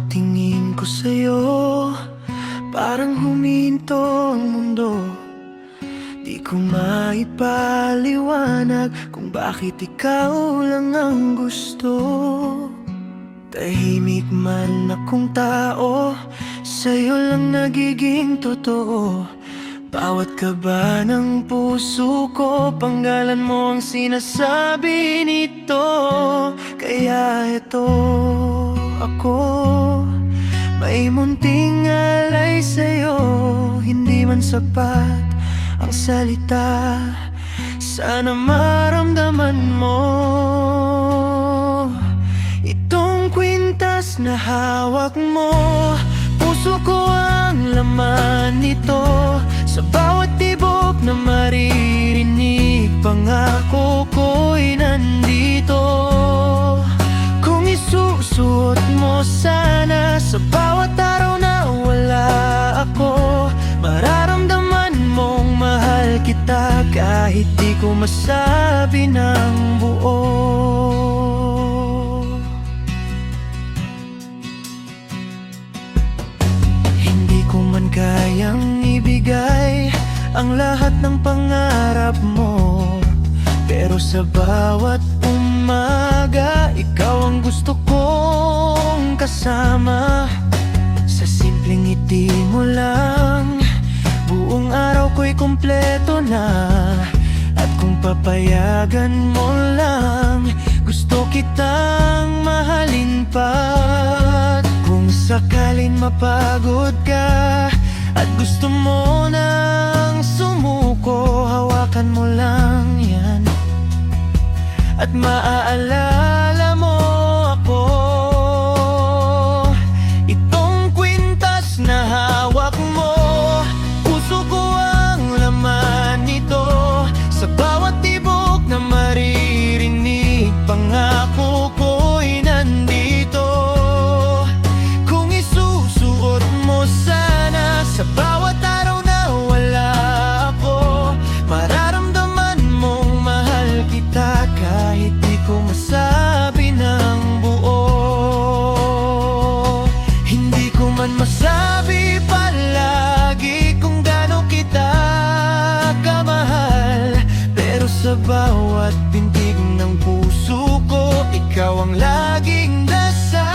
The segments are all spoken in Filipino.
tingin ko sa'yo, parang huminto ang mundo. Di ko maipaliwanag kung bakit ikaw lang ang gusto. Tahimik man akong tao, sa'yo lang nagiging totoo. Bawat kaba ng puso ko, panggalan mo ang sinasabi nito. Kaya ito ako, may munting alay sa'yo. Hindi man sapat ang salita, sana maramdaman mo. Itong kwintas na hawak mo, puso ko ang laman nito. Sa bawat tibok na maririnig, pangako ko'y nandito. Kung isusuot mo sana sa bawat araw na wala ako, mararamdaman mong mahal kita kahit di ko masabi ng buo. Hindi ko man kayang ibigay ang lahat ng pangarap mo, pero sa bawat umaga, ikaw ang gusto kong kasama. Sa simpleng ngiti mo lang, buong araw ko'y kumpleto na. At kung papayagan mo lang, gusto kitang mahalin pa. At kung sakalin mapagod ka at gusto mo nang sumuko, hawakan mo lang yan at maaalala mo ako. Itong kwintas na hawak mo, puso ko ang laman nito. Sa bawat tibok na maririnig, pangako ko'y nandito. Kung isusuot mo sana sa bawat araw na wala ako, mararamdaman mong mahal kita kahit di ko masabi ng buo. Hindi ko man masabi palagi kung gaano kita kamahal, pero sa bawat pintig ng puso ko, ikaw ang laging dasal.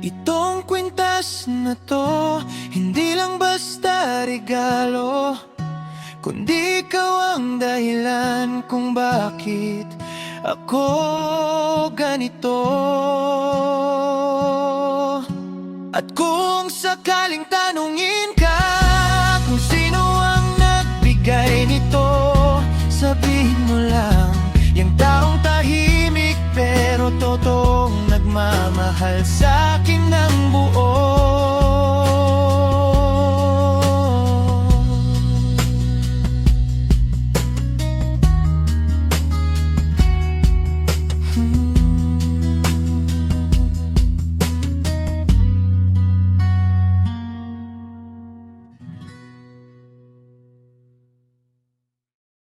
Itong kwintas na to, hindi lang basta regalo, kundi ikaw ang dahilan kung bakit ako ganito. At kung sakaling